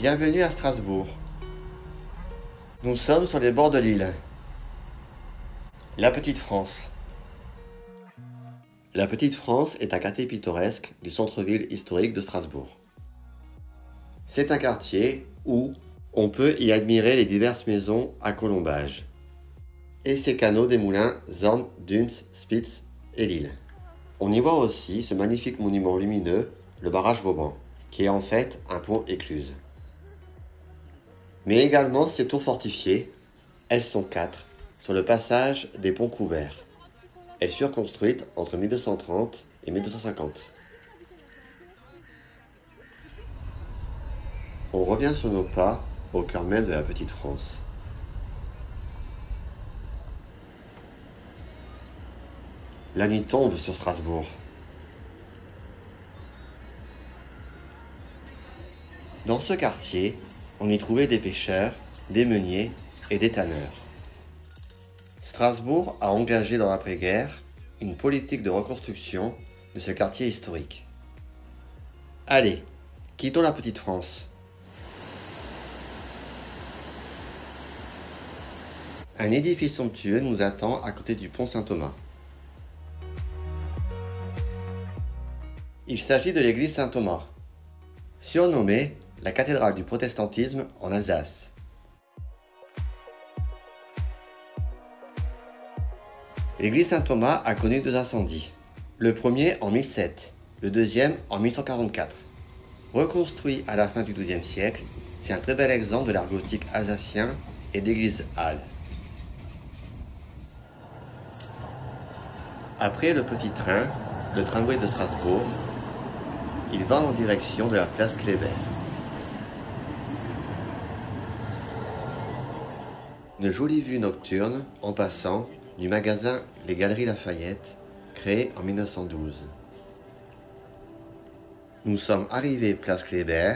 Bienvenue à Strasbourg. Nous sommes sur les bords de l'île. La Petite France. La Petite France est un quartier pittoresque du centre-ville historique de Strasbourg. C'est un quartier où on peut y admirer les diverses maisons à colombages et ses canaux des moulins Zorn, Duns, Spitz et Lille. On y voit aussi ce magnifique monument lumineux, le barrage Vauban, qui est en fait un pont écluse. Mais également ces tours fortifiées, elles sont 4, sur le passage des ponts couverts. Elles furent construites entre 1230 et 1250. On revient sur nos pas au cœur même de la Petite France. La nuit tombe sur Strasbourg. Dans ce quartier, on y trouvait des pêcheurs, des meuniers et des tanneurs. Strasbourg a engagé dans l'après-guerre une politique de reconstruction de ce quartier historique. Allez, quittons la Petite France. Un édifice somptueux nous attend à côté du pont Saint-Thomas. Il s'agit de l'église Saint-Thomas, surnommée la cathédrale du protestantisme en Alsace. L'église Saint-Thomas a connu 2 incendies. Le premier en 1007, le deuxième en 1144. Reconstruit à la fin du XIIe siècle, c'est un très bel exemple de l'art gothique alsacien et d'église halle. Après le petit train, le tramway de Strasbourg, il va en direction de la place Kléber. Une jolie vue nocturne en passant du magasin Les Galeries Lafayette, créé en 1912. Nous sommes arrivés place Kléber,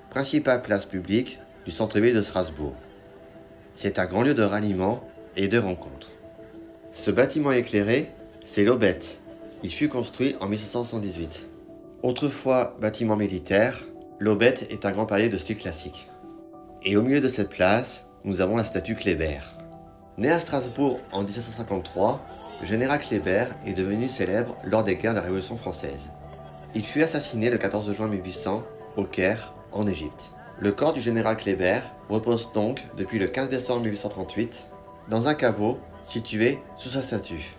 principale place publique du centre-ville de Strasbourg. C'est un grand lieu de ralliement et de rencontre. Ce bâtiment éclairé, c'est l'Aubette. Il fut construit en 1778. Autrefois bâtiment militaire, l'Aubette est un grand palais de style classique. Et au milieu de cette place, nous avons la statue Kléber. Né à Strasbourg en 1753, le général Kléber est devenu célèbre lors des guerres de la Révolution française. Il fut assassiné le 14 juin 1800 au Caire, en Égypte. Le corps du général Kléber repose donc depuis le 15 décembre 1838 dans un caveau situé sous sa statue.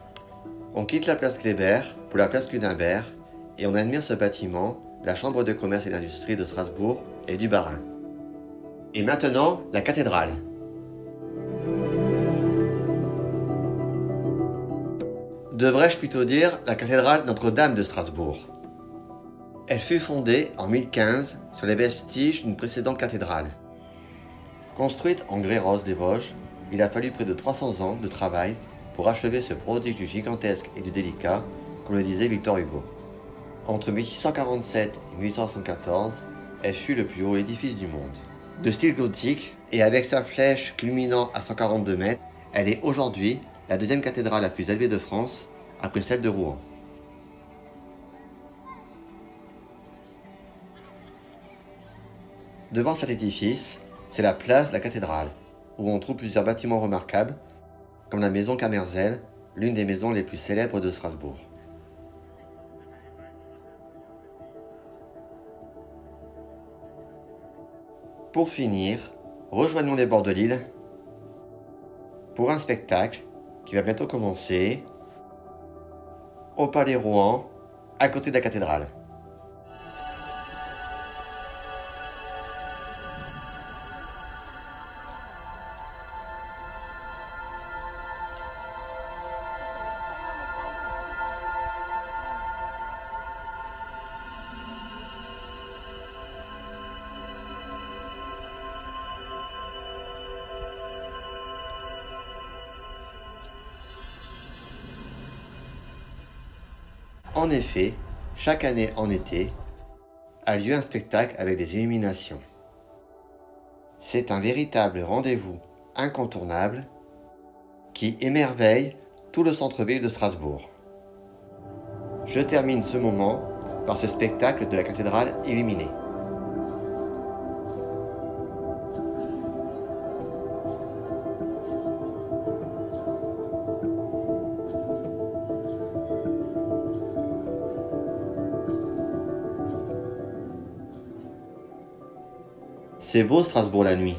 On quitte la place Kléber pour la place Cudembert et on admire ce bâtiment de la Chambre de commerce et d'industrie de Strasbourg et du Bas-Rhin. Et maintenant, la cathédrale. Devrais-je plutôt dire la cathédrale Notre-Dame de Strasbourg. Elle fut fondée en 1015 sur les vestiges d'une précédente cathédrale. Construite en grès rose des Vosges, il a fallu près de 300 ans de travail pour achever ce prodige du gigantesque et du délicat, comme le disait Victor Hugo. Entre 1647 et 1874, elle fut le plus haut édifice du monde. De style gothique, et avec sa flèche culminant à 142 mètres, elle est aujourd'hui la deuxième cathédrale la plus élevée de France, après celle de Rouen. Devant cet édifice, c'est la place de la cathédrale, où on trouve plusieurs bâtiments remarquables, comme la maison Camerzel, l'une des maisons les plus célèbres de Strasbourg. Pour finir, rejoignons les bords de l'île pour un spectacle qui va bientôt commencer au Palais Rouen, à côté de la cathédrale. En effet, chaque année en été, a lieu un spectacle avec des illuminations. C'est un véritable rendez-vous incontournable qui émerveille tout le centre-ville de Strasbourg. Je termine ce moment par ce spectacle de la cathédrale illuminée. C'est beau Strasbourg la nuit.